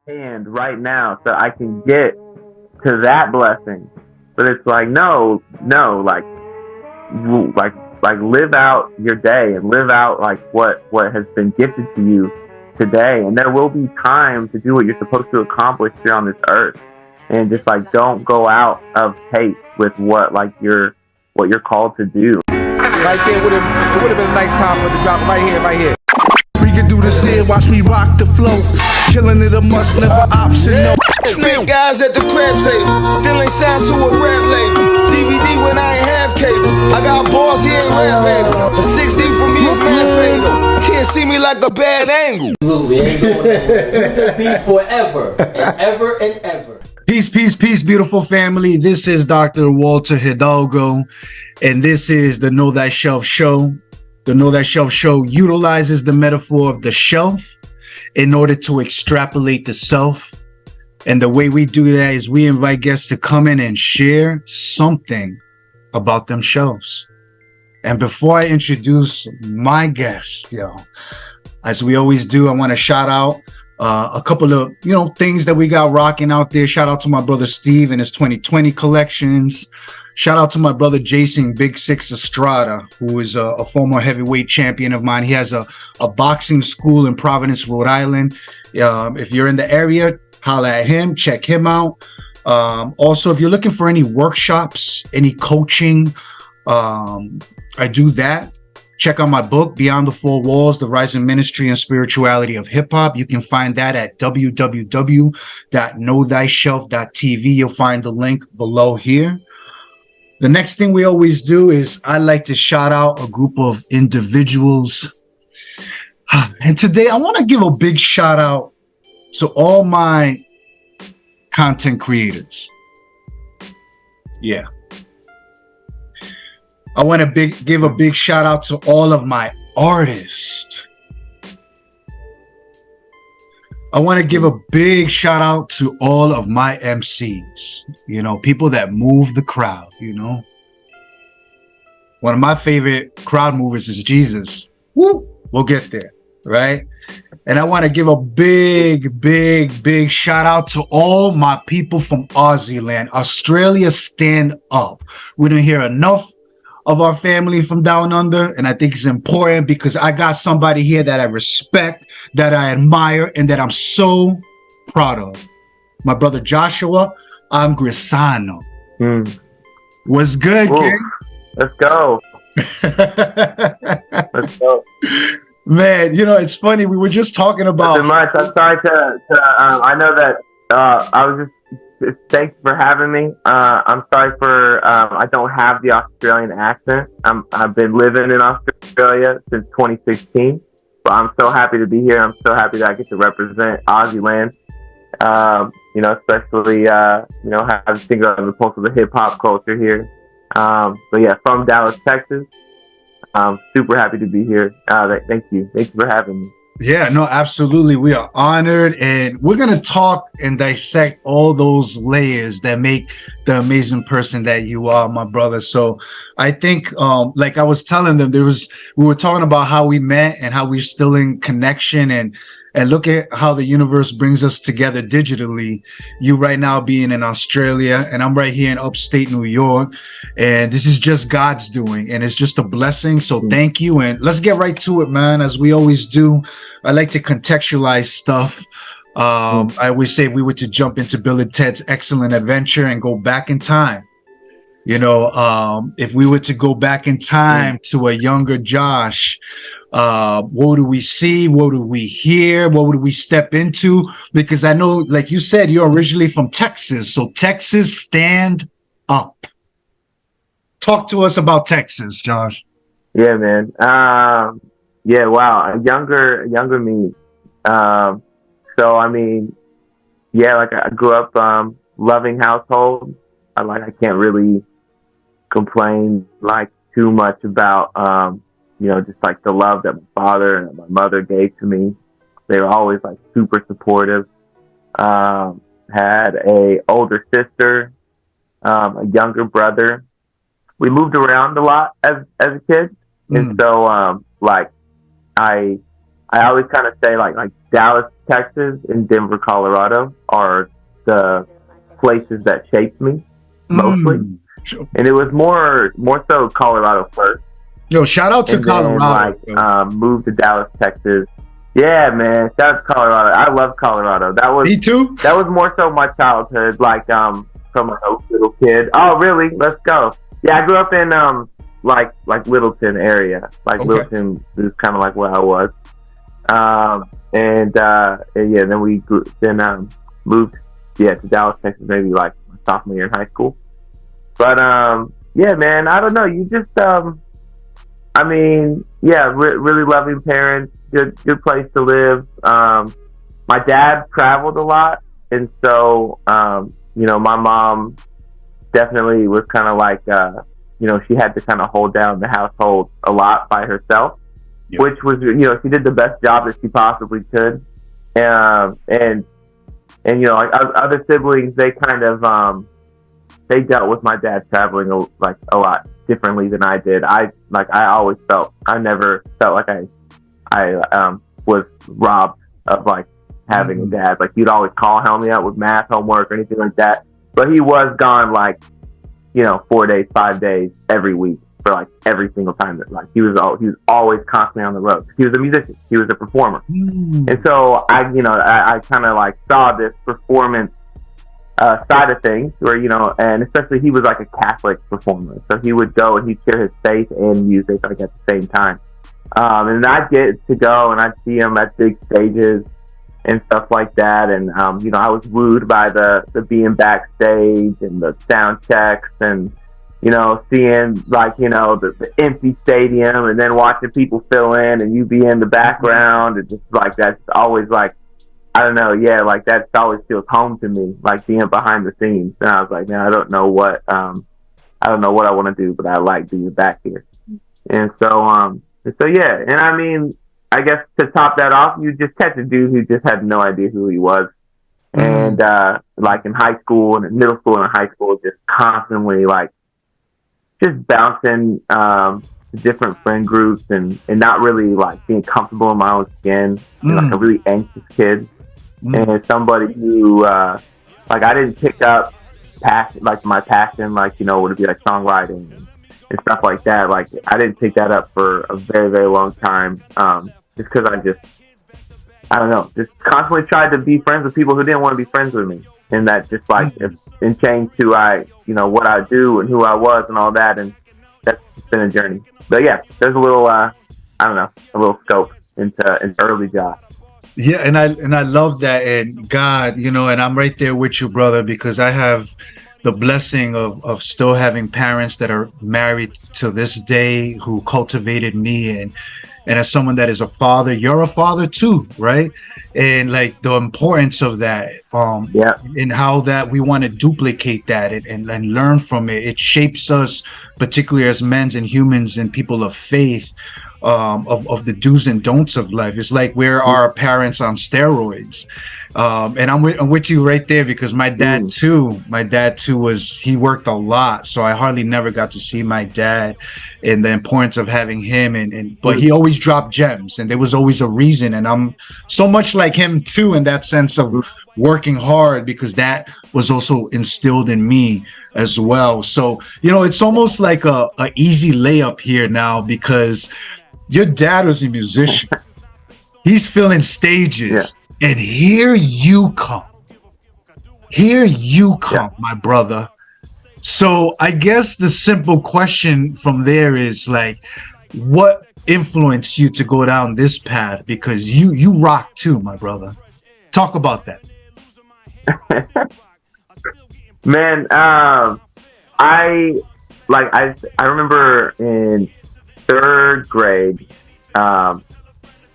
hand right now so I can get to that blessing. But it's like, no, no, like, live out your day and live out like what has been gifted to you today. And there will be time to do what you're supposed to accomplish here on this earth. And just like, don't go out of pace with what you're called to do. Right there, it would have been a nice time for the drop right here, right here. We can do this here, watch me rock the flow. Killing it a must, never option, no. Spent guys at the crab table, still ain't signed to a rap label. DVD when I ain't have cable. I got balls, he ain't rap label. A 60 for me is man fatal. Can't see me like a bad angle. Absolutely, ain't going nowhere. Be forever and ever and ever. Peace, peace, peace, beautiful family. This is Dr. Walter Hidalgo, and this is the Know Thyself Show. The Know Thyself Show utilizes the metaphor of the shelf in order to extrapolate the self. And the way we do that is we invite guests to come in and share something about themselves. And before I introduce my guest, as we always do, I want to shout out a couple of, things that we got rocking out there. Shout out to my brother Steve and his 2020 collections. Shout out to my brother Jason Big Six Estrada, who is a former heavyweight champion of mine. He has a boxing school in Providence, Rhode Island. If you're in the area, holla at him, check him out. Also, if you're looking for any workshops, any coaching, I do that. Check out my book, Beyond the Four Walls, The Rising Ministry and Spirituality of Hip Hop. You can find that at www.knowthyself.tv. You'll find the link below here. The next thing we always do is I like to shout out a group of individuals. And today I want to give a big shout out to all my content creators. Yeah. I want to give a big shout out to all of my artists. I want to give a big shout out to all of my MCs, people that move the crowd, One of my favorite crowd movers is Jesus. Woo! We'll get there, right? And I want to give a big, big, big shout out to all my people from Aussie land. Australia, stand up. We don't hear enough of our family from down under, and I think it's important because I got somebody here that I respect, that I admire, and that I'm so proud of. My brother Joshua Angrisano. What's good, King? Let's go. Let's go. Man, it's funny. We were just talking about. Much. I'm sorry to I know that I was just. Thanks for having me. I'm sorry for I don't have the Australian accent. I've been living in Australia since 2016, but I'm so happy to be here. I'm so happy that I get to represent Aussie land. Especially have a finger on the pulse of the hip hop culture here. But yeah, from Dallas, Texas. I'm super happy to be here. Thank you for having me. Yeah, no, absolutely. We are honored, and we're going to talk and dissect all those layers that make the amazing person that you are, my brother. So I think, like I was telling them, we were talking about how we met and how we're still in connection, and look at how the universe brings us together digitally. You right now being in Australia, and I'm right here in upstate New York, and this is just God's doing, and it's just a blessing. So thank you, and let's get right to it, man. As we always do, I like to contextualize stuff. I always say if we were to jump into Bill and Ted's Excellent Adventure and go back in time, if we were to go back in time to a younger Josh, what do we see? What do we hear? What would we step into? Because I know, like you said, you're originally from Texas. So Texas, stand up. Talk to us about Texas, Josh. Yeah, man. Yeah, wow. A younger me. So I mean, yeah, like I grew up loving household. I can't really complain like too much about just like the love that my father and my mother gave to me. They were always like super supportive. Had a older sister, a younger brother. We moved around a lot as a kid, and so I I always kind of say like Dallas, Texas, and Denver, Colorado are the places that shaped me mostly. And it was more so Colorado first. Yo, shout out to and Colorado. Then, moved to Dallas, Texas. Yeah, man, shout out to Colorado. I love Colorado. That was Me too. That was more so my childhood, like from a little kid. Oh, really? Let's go. Yeah, I grew up in like Littleton area. Like Littleton is kind of like where I was. And yeah, then we moved to Dallas, Texas, maybe like my sophomore year in high school. But yeah, man, I don't know. You just I mean, yeah, really loving parents, good place to live. My dad traveled a lot, and so you know, my mom definitely was kind of like you know, she had to kind of hold down the household a lot by herself, which was, you know, she did the best job that she possibly could. And you know, like other siblings, they kind of they dealt with my dad traveling a lot differently than I did. I never felt like I was robbed of like having a dad. Like, he'd always help me out with math homework or anything like that. But he was gone like, you know, 4 days, 5 days every week for like every single time that, like, he was always constantly on the road. He was a musician. He was a performer. And so I kind of like saw this performance side of things where, you know, and especially he was like a Catholic performer. So he would go and he'd share his faith and music like at the same time. And I'd get to go and I'd see him at big stages and stuff like that. And, you know, I was wooed by the being backstage and the sound checks and, you know, seeing like, you know, the empty stadium and then watching people fill in and you be in the background. And just like, that's always like, I don't know. Yeah. Like, that always feels home to me, like being behind the scenes. And I was like, man, I don't know what I want to do, but I like being back here. And so yeah. And I mean, I guess to top that off, you just catch a dude who just had no idea who he was. And, like in high school and in middle school and high school, just constantly like just bouncing, different friend groups and not really like being comfortable in my own skin. And, like, a really anxious kid. And somebody who, like, I didn't pick up my passion, like, you know, would it be like songwriting and stuff like that. Like, I didn't pick that up for a very, very long time. Just because I don't know, just constantly tried to be friends with people who didn't want to be friends with me. And that just like, and changed who what I do and who I was and all that. And that's been a journey. But yeah, there's a little, I don't know, a little scope into early jobs. Yeah, and I love that. And God, you know, and I'm right there with you, brother, because I have the blessing of still having parents that are married to this day who cultivated me. And as someone that is a father, you're a father too, right? And like the importance of that, and how that we want to duplicate that and learn from it. It shapes us, particularly as men and humans and people of faith, of the do's and don'ts of life. It's like we're our parents on steroids. And I'm with you right there, because my dad too he worked a lot. So I hardly never got to see my dad and the importance of having him. But he always dropped gems and there was always a reason. And I'm so much like him too, in that sense of working hard, because that was also instilled in me as well. So, you know, it's almost like a easy layup here now, because your dad was a musician. He's filling stages. Yeah. And here you come, my brother. So I guess the simple question from there is like, what influenced you to go down this path? Because you rock too, my brother. Talk about that. Man, I remember in third grade,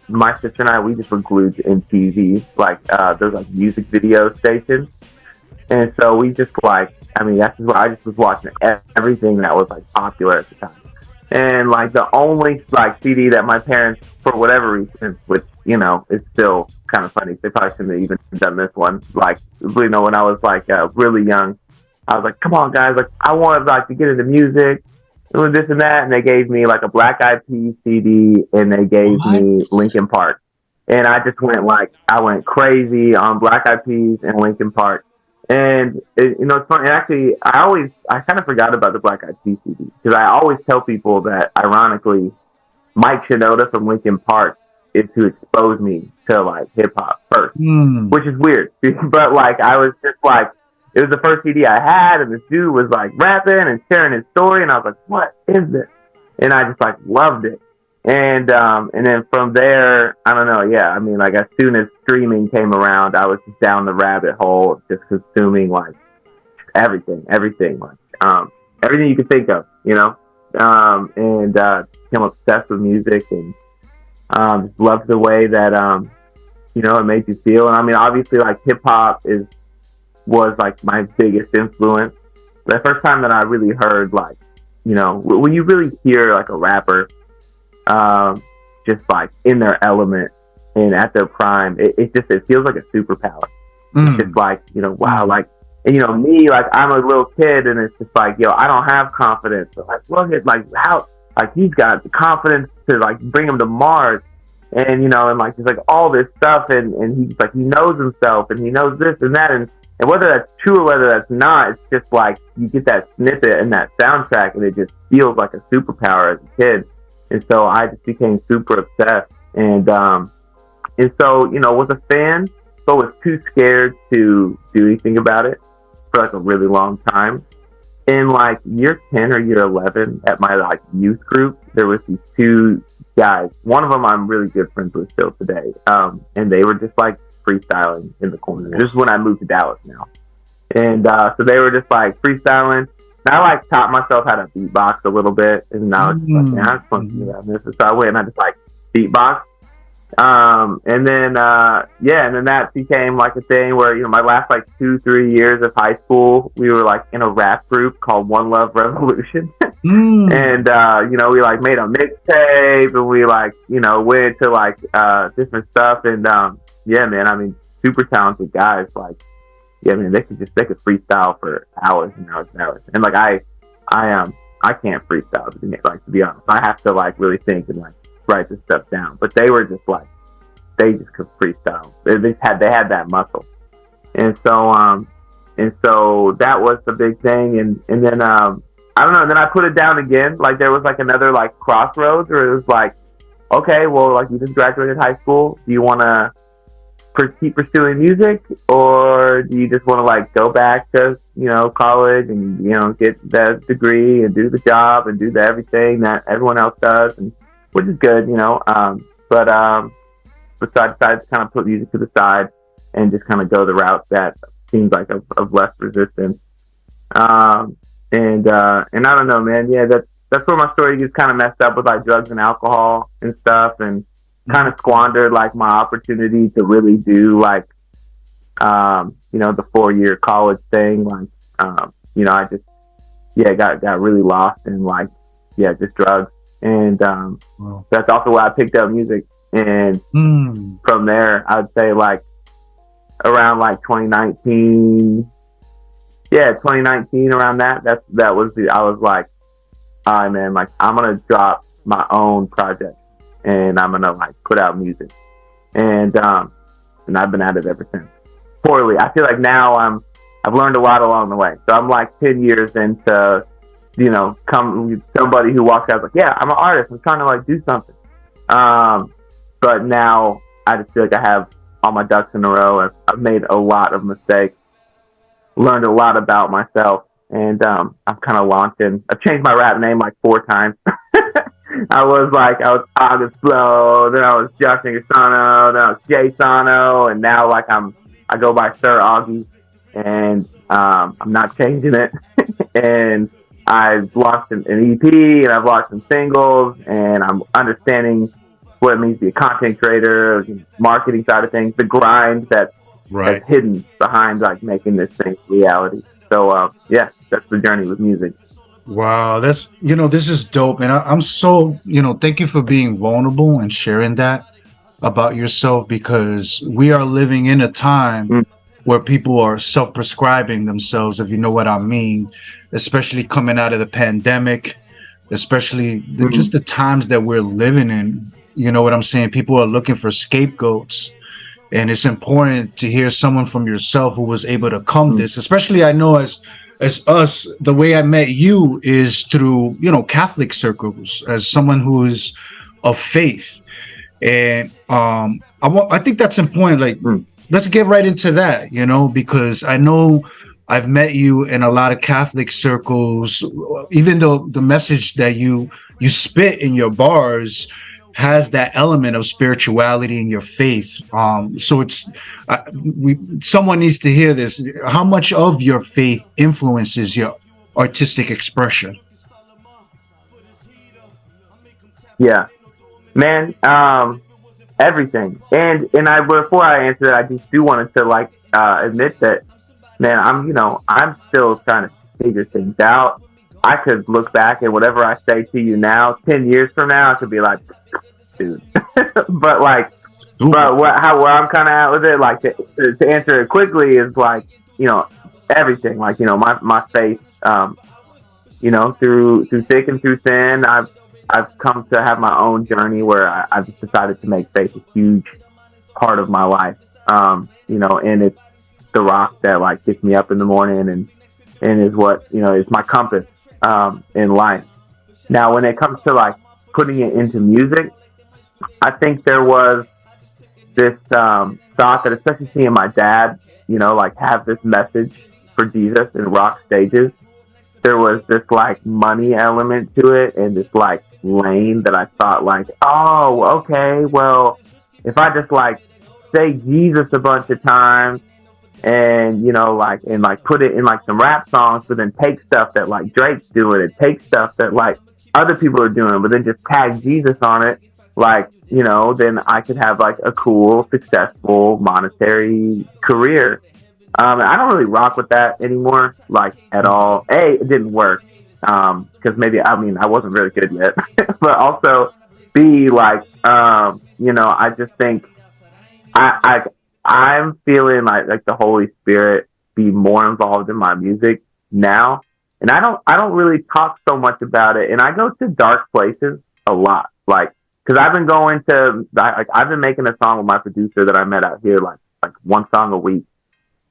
my sister and I, we just were glued to MTV, like, there's like music video stations. And so we just like, I mean, that's just where I just was watching everything that was like popular at the time. And like the only like CD that my parents, for whatever reason, which, you know, is still kind of funny, they probably shouldn't have even done this one. Like, you know, when I was like really young, I was like, come on guys, like I wanted like to get into music. Doing this and that, and they gave me like a Black Eyed Peas CD, and they gave me Linkin Park. and I just I went crazy on Black Eyed Peas and Linkin Park. And it's funny. Actually, I kind of forgot about the Black Eyed Peas CD because I always tell people that, ironically, Mike Shinoda from Linkin Park is who exposed me to like hip hop first, which is weird. But like I was just like, it was the first CD I had, and this dude was like rapping and sharing his story, and I was like, what is this? And I just like loved it. And then from there, I don't know. Yeah, I mean, like as soon as streaming came around, I was just down the rabbit hole, just consuming like everything, like everything you could think of, and became obsessed with music and just loved the way that it made you feel. And I mean, obviously, like hip hop was like my biggest influence. The first time that I really heard like, when you really hear like a rapper just like in their element and at their prime, it feels like a superpower. It's just like, wow, like, and me, like I'm a little kid and it's just like, I don't have confidence. But like, look at like how, like he's got the confidence to like bring him to Mars, and and like there's like all this stuff, and he's like, he knows himself and he knows this and that, and whether that's true or whether that's not, it's just like you get that snippet and that soundtrack and it just feels like a superpower as a kid. And so I just became super obsessed, and so was a fan, but was too scared to do anything about it for like a really long time. In like year 10 or year 11 at my like youth group, there was these two guys. One of them I'm really good friends with still today. And they were just like freestyling in the corner. This is when I moved to Dallas now. And so they were just like freestyling. And I like taught myself how to beatbox a little bit. And I was just like, man, I just want to do that. So I went and I just like beatbox. And then that became like a thing where, my last like 2-3 years of high school, we were like in a rap group called One Love Revolution. And, we like made a mixtape and we like, went to like, different stuff. And, yeah, man, I mean, super talented guys. Like, yeah, man, they could freestyle for hours and hours and hours. And like, I can't freestyle, like, to be honest. I have to like really think and like write this stuff down. But they were just like, they just could freestyle. They had that muscle. And so that was the big thing. And then, I don't know. And then I put it down again. Like there was like another like crossroads where it was like, okay, well, like you just graduated high school. Do you want to keep pursuing music, or do you just want to like go back to college and get that degree and do the job and do the everything that everyone else does, and which is good, but so I decided to kind of put music to the side and just kind of go the route that seems like of less resistance. And I don't know, man. Yeah, that's where my story gets kind of messed up with like drugs and alcohol and stuff, and kind of squandered like my opportunity to really do like the 4-year college thing. Like I just got really lost in like just drugs, and that's also why I picked up music. And from there, I would say like around like 2019, around that was I was like, all right, man, like I'm gonna drop my own project and I'm gonna like put out music, and I've been at it ever since. Poorly, I feel like now I've learned a lot along the way. So I'm like 10 years into somebody who walks out like, yeah, I'm an artist, I'm trying to like do something. But now I just feel like I have all my ducks in a row. I've made a lot of mistakes, learned a lot about myself, and I'm kind of launching. I've changed my rap name like 4 times. I was Augie Flow, then I was Josh Angrisano, then I was Jay Sano, and now like I go by Sir Augie, and I'm not changing it. And I've launched an EP, and I've launched some singles, and I'm understanding what it means to be a content creator, marketing side of things, the grind that's hidden behind like making this thing reality. So that's the journey with music. Wow, that's this is dope, and I'm so thank you for being vulnerable and sharing that about yourself, because we are living in a time where people are self-prescribing themselves, if you know what I mean, especially coming out of the pandemic, especially just the times that we're living in. You know what I'm saying? People are looking for scapegoats. And it's important to hear someone from yourself who was able to come this, especially I know as us, the way I met you is through, Catholic circles, as someone who is of faith. And I think that's important. Like, let's get right into that, because I know I've met you in a lot of Catholic circles, even though the message that you spit in your bars has that element of spirituality in your faith. So it's someone needs to hear this. How much of your faith influences your artistic expression? Yeah, man. Everything. And I before I answer that, I just do wanted to admit that, man, I'm still trying to figure things out. I could look back at whatever I say to you now, 10 years from now, I could be like, dude. but where I'm kind of at with it, like to answer it quickly is like, everything, like, my faith, through thick and through thin, I've come to have my own journey where I've decided to make faith a huge part of my life. And it's the rock that like gets me up in the morning and is what, is my compass, in life. Now, when it comes to like putting it into music, I think there was this, thought that, especially seeing my dad, have this message for Jesus in rock stages, there was this like money element to it and this like lane that I thought like, oh, okay, well, if I just like say Jesus a bunch of times and put it in like some rap songs, but then take stuff that like Drake's doing and take stuff that like other people are doing, but then just tag Jesus on it, like, then I could have like a cool, successful monetary career. I don't really rock with that anymore, like at all. A, it didn't work, because maybe, I wasn't really good yet, but also B, like, I just think I'm feeling like the Holy Spirit be more involved in my music now, and I don't really talk so much about it, and I go to dark places a lot, like, because I've been making a song with my producer that I met out here, like one song a week.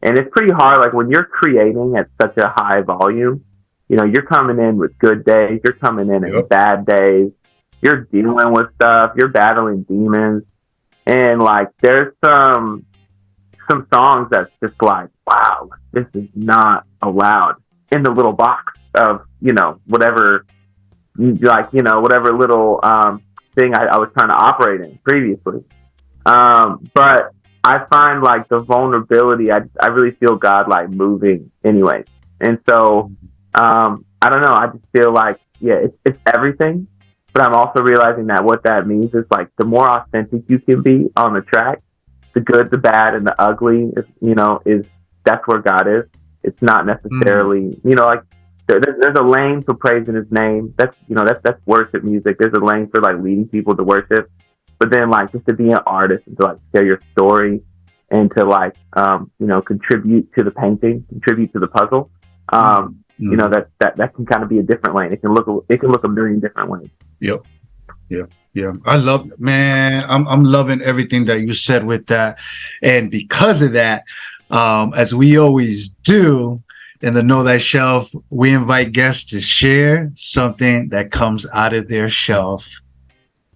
And it's pretty hard, like when you're creating at such a high volume, you're coming in with good days, you're coming in bad days, you're dealing with stuff, you're battling demons. And like there's some songs that's just like, wow, this is not allowed in the little box of, whatever little thing I was trying to operate in previously. But I find like the vulnerability, I really feel God like moving anyway. And so, I don't know. I just feel like, yeah, it's everything, but I'm also realizing that what that means is like the more authentic you can be on the track, the good, the bad, and the ugly is that's where God is. It's not necessarily, like there's a lane for praising his name. That's worship music. There's a lane for like leading people to worship. But then, like, just to be an artist and to like share your story and to like, contribute to the painting, contribute to the puzzle. That can kind of be a different lane. It can look a million different ways. Yep. Yeah. I love, man. I'm loving everything that you said with that, and because of that, as we always do in the Know That Shelf, we invite guests to share something that comes out of their shelf.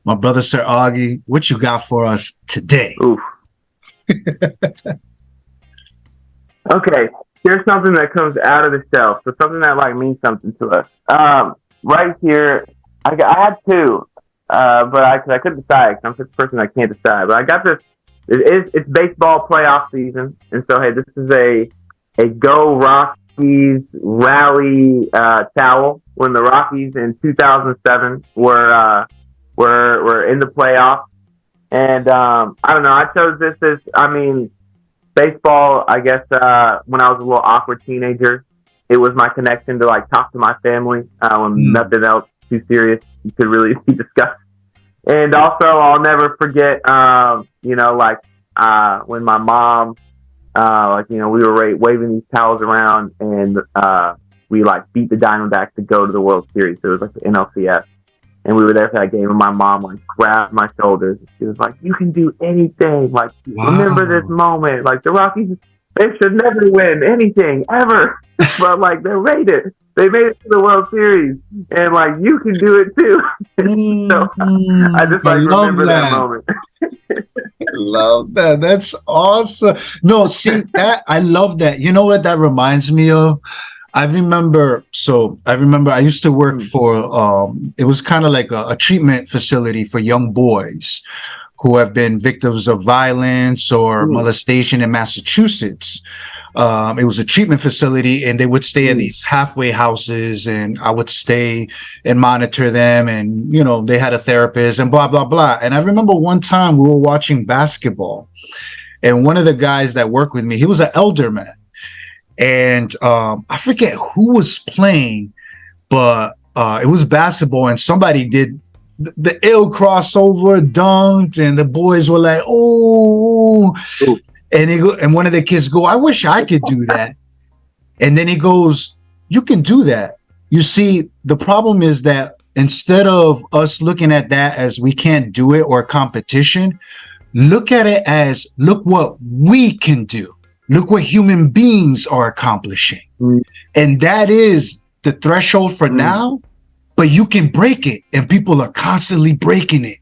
My brother, Sir Augie, what you got for us today? Oof. Okay, here's something that comes out of the shelf. So something that like means something to us. Right here, I had two, but I couldn't decide. I'm such a person I can't decide. But I got this. It's baseball playoff season, and so hey, this is a Go Rockies rally towel when the Rockies in 2007 were in the playoffs. And I don't know, I chose this as, baseball, I guess, when I was a little awkward teenager, it was my connection to like talk to my family when nothing else too serious could really be discussed. And also, I'll never forget, when my mom, we were waving these towels around, and we like beat the Diamondbacks to go to the World Series. So it was like the NLCS. and we were there for that game, and my mom like grabbed my shoulders. She was like, "You can do anything. Like, remember this moment. Like, the Rockies, they should never win anything ever, but like they made it. They made it to the World Series, and like you can do it too." So I just like remember that moment. I love that. That's awesome. No, see that I love that. You know what that reminds me of? I remember I used to work for it was kind of like a treatment facility for young boys who have been victims of violence or molestation in Massachusetts. It was a treatment facility, and they would stay in these halfway houses, and I would stay and monitor them, and you know, they had a therapist and blah blah blah. And I remember one time we were watching basketball, and one of the guys that worked with me, he was an elder man, and I forget who was playing, but it was basketball, and somebody did the ill crossover, dunked, and the boys were like, "Oh!" And one of the kids go, "I wish I could do that." And then he goes, "You can do that." You see, the problem is that instead of us looking at that as we can't do it or competition, look at it as, look what we can do. Look what human beings are accomplishing. And that is the threshold for now, but you can break it, and people are constantly breaking it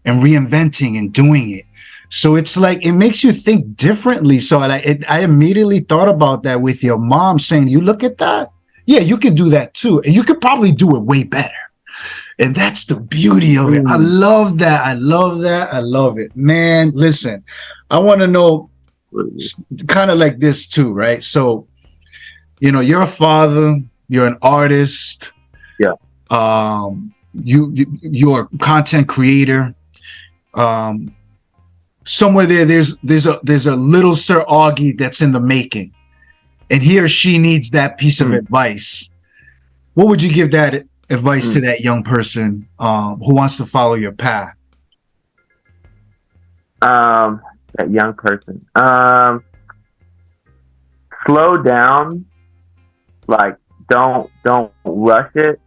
and reinventing and doing it. So it's like, it makes you think differently. So I immediately thought about that with your mom saying, you look at that. Yeah, you can do that too. And you could probably do it way better. And that's the beauty of it. I love that. I love that. I love it. Man, listen, I want to know kind of like this too, right? So, you know, you're a father, you're an artist. Yeah. You're a content creator. Somewhere there's a little Sir Augie that's in the making, and he or she needs that piece of advice. What would you give that advice to that young person who wants to follow your path? That young person, slow down. Like, don't rush it.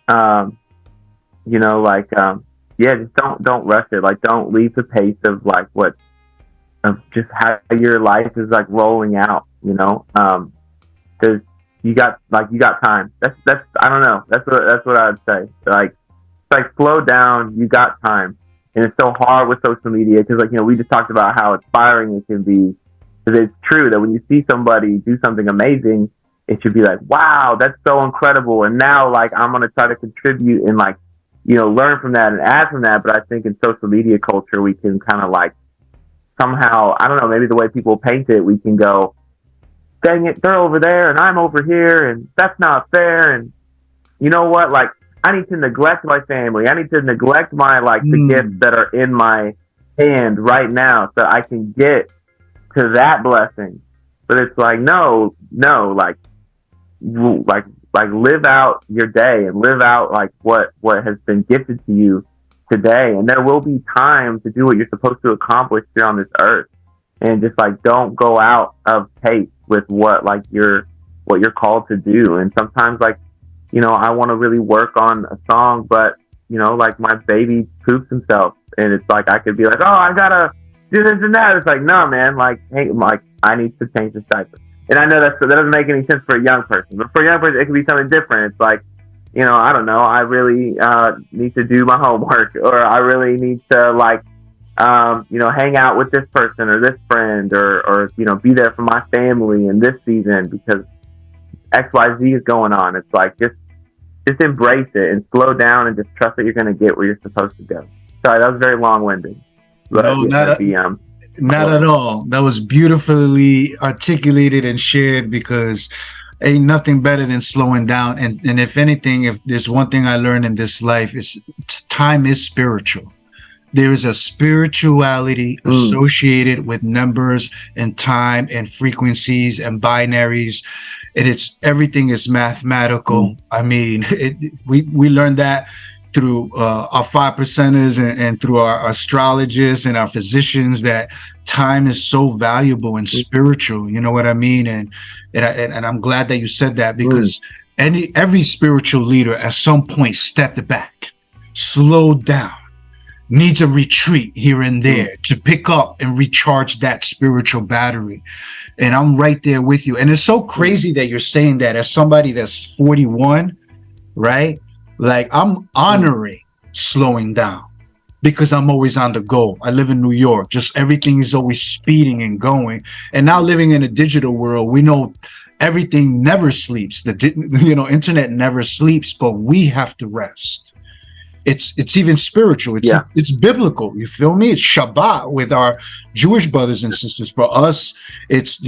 You know, like, yeah, just don't rush it. Like, don't leave the pace of like just how your life is like rolling out. You know, because you got time. That's I don't know. That's what I would say. Like, it's like slow down. You got time, and it's so hard with social media because, like, you know, we just talked about how inspiring it can be. Because it's true that when you see somebody do something amazing, it should be like, wow, that's so incredible. And now, like, I'm gonna try to contribute and like, you know, learn from that and add from that. But I think in social media culture, we can kind of like somehow, I don't know, maybe the way people paint it, we can go, dang it, they're over there and I'm over here, and that's not fair. And you know what? Like, I need to neglect my family. I need to neglect my, like, the gifts that are in my hand right now so I can get to that blessing. But it's like, no, like live out your day and live out like what has been gifted to you today, and there will be time to do what you're supposed to accomplish here on this earth. And just like, don't go out of pace with what you're called to do. And sometimes, like, you know, I want to really work on a song, but you know, like, my baby poops himself, and it's like, I could be like, oh, I gotta do this and that. It's like, no, man, like, hey, like, I need to change the diaper. And I know that doesn't make any sense for a young person, but for a young person, it could be something different. It's like, you know, I don't know, I really need to do my homework, or I really need to, like, you know, hang out with this person or this friend, or you know, be there for my family in this season because XYZ is going on. It's like, just embrace it and slow down and just trust that you're going to get where you're supposed to go. Sorry, that was very long-winded. But no, not at all. That was beautifully articulated and shared, because ain't nothing better than slowing down. And if anything, if there's one thing I learned in this life, is time is spiritual. There is a spirituality associated with numbers and time and frequencies and binaries, and everything is mathematical. I mean, we learned that through our 5%ers and through our astrologists and our physicians, that time is so valuable and spiritual. You know what I mean? And I'm glad that you said that, because every spiritual leader at some point stepped back. slow down, needs a retreat here and there to pick up and recharge that spiritual battery. And I'm right there with you. And it's so crazy that you're saying that as somebody that's 41, right? Like, I'm honoring slowing down because I'm always on the go. I live in New York. Just everything is always speeding and going. And now living in a digital world, we know everything never sleeps. Internet never sleeps, but we have to rest. It's even spiritual. It's biblical. You feel me? It's Shabbat with our Jewish brothers and sisters. For us, it's,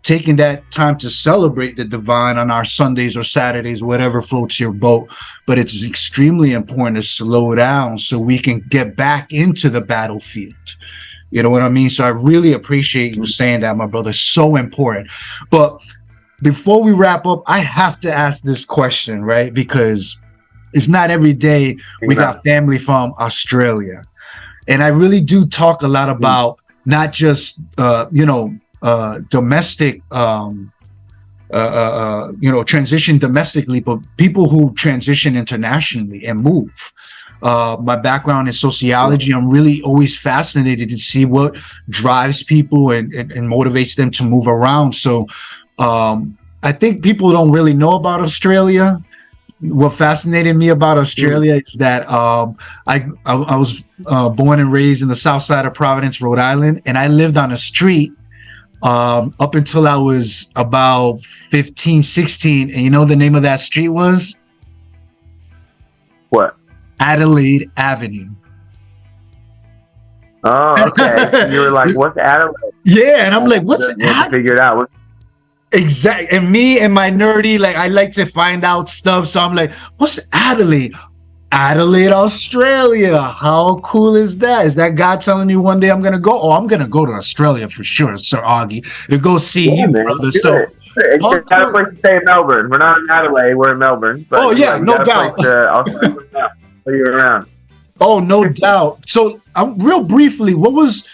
taking that time to celebrate the divine on our Sundays or Saturdays, whatever floats your boat. But it's extremely important to slow down so we can get back into the battlefield. You know what I mean? So I really appreciate you saying that, my brother. So important. But before we wrap up, I have to ask this question, right? Because it's not every day we got family from Australia. And I really do talk a lot about not just, domestic, transition domestically, but people who transition internationally and move. My background is sociology. I'm really always fascinated to see what drives people and motivates them to move around. So I think people don't really know about Australia. What fascinated me about Australia is that I was born and raised in the south side of Providence, Rhode Island, and I lived on a street up until I was about 15, 16. And you know the name of that street was? What? Adelaide Avenue. Oh, okay. You were like, what's Adelaide? Yeah, and I'm like, what's Adelaide? Figure it out. Exactly. And me and my nerdy, like, I like to find out stuff. So I'm like, what's Adelaide? Adelaide, Australia. How cool is that? Is that God telling you one day I'm going to go? Oh, I'm going to go to Australia for sure, Sir Augie, to go see you, man, brother. So it's got a place to stay in Melbourne. We're not in Adelaide. We're in Melbourne. But no doubt. I'll see you around. Oh, no doubt. So real briefly, what was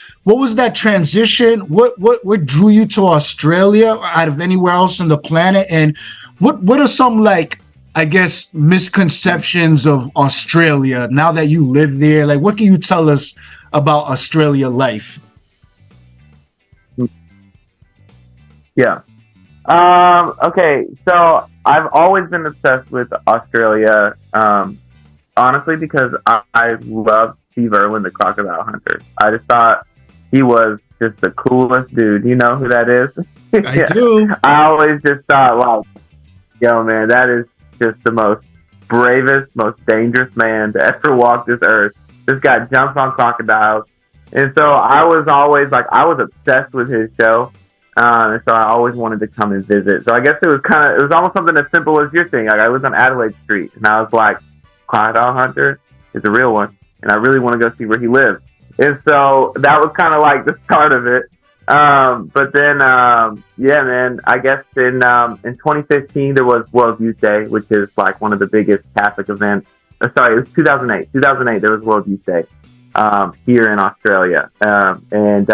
that transition? What drew you to Australia out of anywhere else on the planet? And what are some, like, I guess, misconceptions of Australia now that you live there? Like, what can you tell us about Australia life? Yeah. Okay. So I've always been obsessed with Australia. Honestly, because I love Steve Irwin, the crocodile hunter. I just thought he was just the coolest dude. You know who that is? I do. I always just thought, like, yo, man, that is just the most bravest, most dangerous man to ever walk this earth. This guy jumps on crocodiles. And so I was always, like, I was obsessed with his show. And so I always wanted to come and visit. So I guess it was almost something as simple as you're saying. Like, I was on Adelaide Street, and I was like, crocodile hunter is a real one, and I really want to go see where he lives. And so that was kind of like the start of it. But then, man, I guess in 2015 there was World Youth Day, which is like one of the biggest Catholic events. Sorry, it was 2008. 2008 there was World Youth Day here in Australia, and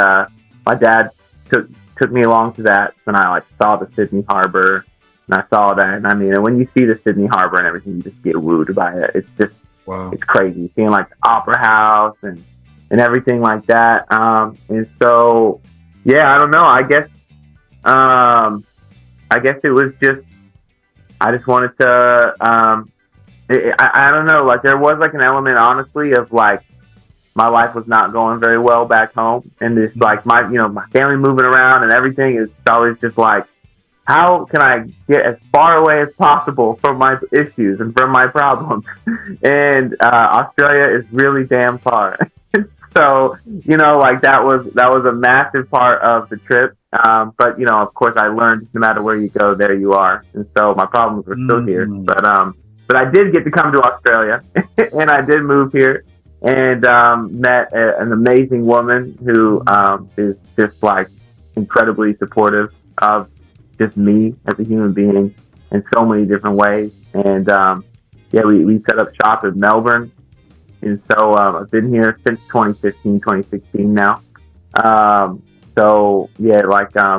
my dad took me along to that, and I like saw the Sydney Harbour. And I saw that, and I mean, and when you see the Sydney Harbour and everything, you just get wooed by it. It's just, It's crazy. Seeing like the Opera House and everything like that. And so, yeah, I don't know. I guess it was just, I just wanted to, I don't know, like there was like an element, honestly, of like, my life was not going very well back home. And it's like my family moving around and everything is always just like, how can I get as far away as possible from my issues and from my problems? And Australia is really damn far. So, like that was a massive part of the trip. But, of course, I learned no matter where you go, there you are. And so my problems were still here. But I did get to come to Australia, and I did move here and met an amazing woman who is just, like, incredibly supportive of just me as a human being in so many different ways. And we set up shop in Melbourne, and so I've been here since 2016 now.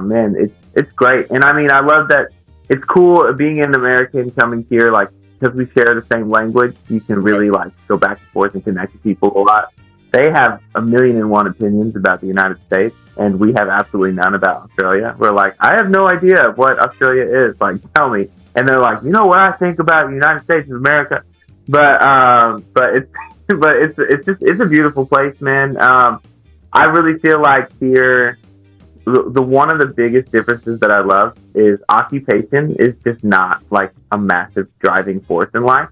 Man, it's great. And I mean, I love that it's cool being an American coming here, like because we share the same language, you can really like go back and forth and connect with people a lot. They have 1,000,001 opinions about the United States, and we have absolutely none about Australia. We're like, I have no idea what Australia is. Like, tell me. And they're like, you know what I think about the United States of America? But it's a beautiful place, man. I really feel like here, the one of the biggest differences that I love is occupation is just not like a massive driving force in life.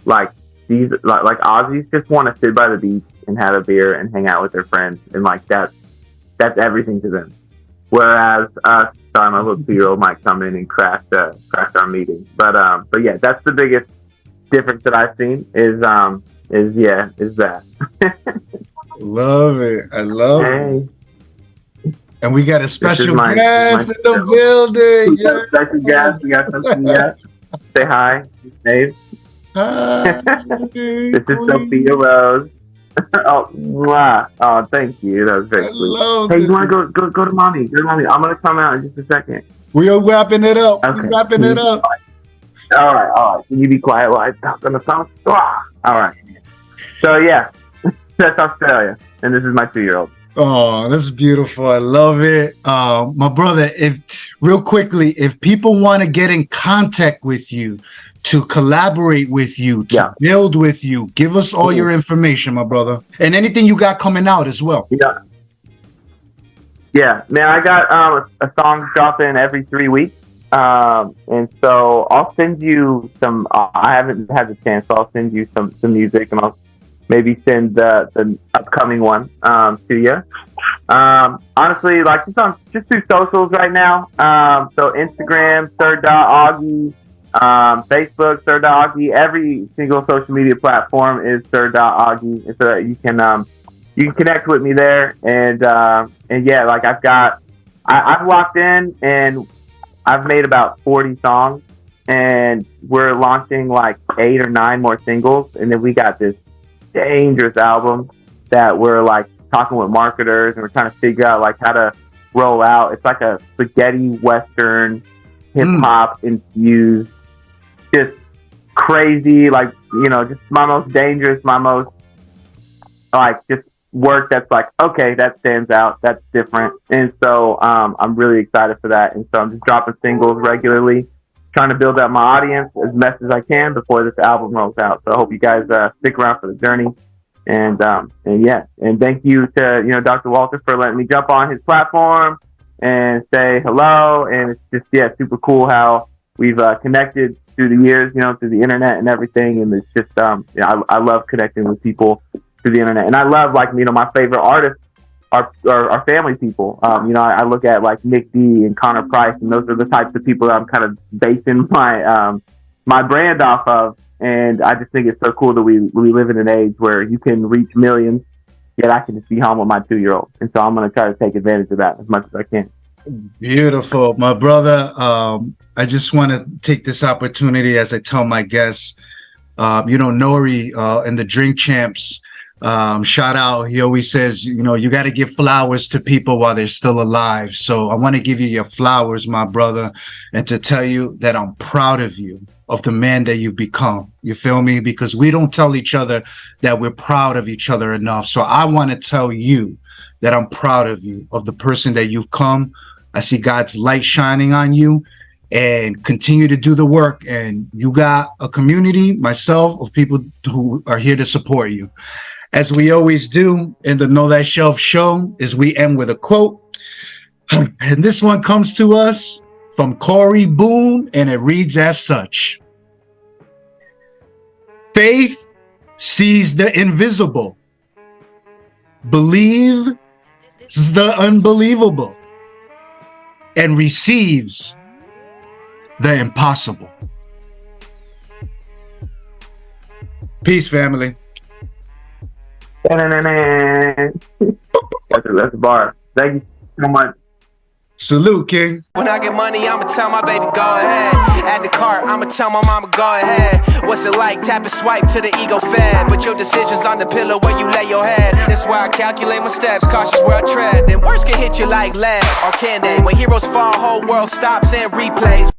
Like like Aussies just want to sit by the beach and have a beer and hang out with their friends, and like that's everything to them. Whereas sorry, my little 2-year-old might come in and crash our meeting. But yeah, that's the biggest difference that I've seen is that. Love it. I love it. And we got a special my guest in the building. Yeah. Special guest. We got special guest. Say hi, Dave. Hi, this is Sophia Rose. Oh, mwah. Oh, thank you. That was very sweet. Hey, you want to go to mommy? Go to mommy. I'm gonna come out in just a second. We are wrapping it up. Okay. We're wrapping it up. All right. Can you be quiet while I talk on the phone? All right. So yeah, that's Australia, and this is my 2-year-old. Oh, that's beautiful. I love it. My brother, if people want to get in contact with you, to collaborate with you, to build with you, give us all your information, my brother. And anything you got coming out as well. Yeah, man, I got a song dropping every 3 weeks. And so I'll send you some, I haven't had the chance, so I'll send you some music, and I'll maybe send the upcoming one to you. Honestly, like just through socials right now. So Instagram, Sir.Augie, Facebook, Sir.Augie. Every single social media platform is Sir.Augie. So you can connect with me there, and yeah, like I've locked in, and I've made about 40 songs, and we're launching like 8 or 9 more singles, and then we got this dangerous album that we're like talking with marketers, and we're trying to figure out like how to roll out. It's like a spaghetti western, hip hop infused, just crazy, like, you know, just my most dangerous, my most like just work that's like, okay, that stands out, that's different. And so I'm really excited for that. And so I'm just dropping singles regularly, trying to build up my audience as best as I can before this album rolls out. So I hope you guys stick around for the journey. And yeah, and thank you to, you know, Dr. Walter for letting me jump on his platform and say hello. And it's just, yeah, super cool how we've connected through the years, you know, through the internet and everything. And it's just, yeah, I love connecting with people through the internet. And I love, like, you know, my favorite artists are family people. You know, I look at like Nick D and Connor Price, and those are the types of people that I'm kind of basing my brand off of. And I just think it's so cool that we live in an age where you can reach millions, yet I can just be home with my 2-year-old. And so I'm going to try to take advantage of that as much as I can. Beautiful. My brother, I just want to take this opportunity, as I tell my guests, you know, Nori and the Drink Champs, shout out. He always says, you know, you got to give flowers to people while they're still alive. So I want to give you your flowers, my brother, and to tell you that I'm proud of you, of the man that you've become. You feel me? Because we don't tell each other that we're proud of each other enough. So I want to tell you that I'm proud of you, of the person that you've come. I see God's light shining on you, and continue to do the work. And you got a community, myself, of people who are here to support you. As we always do in the Know That Shelf show, is we end with a quote. And this one comes to us from Corey Boone, and it reads as such. Faith sees the invisible, believes the unbelievable, and receives the impossible. Peace, family. That's a bar. Thank you so much. Salute, King. When I get money, I'ma tell my baby, go ahead. Add the cart, I'ma tell my mama, go ahead. What's it like? Tap and swipe to the ego fed. But your decision's on the pillow where you lay your head. That's why I calculate my steps, cautious where I tread. Then words can hit you like lead, or can they? When heroes fall, whole world stops and replays.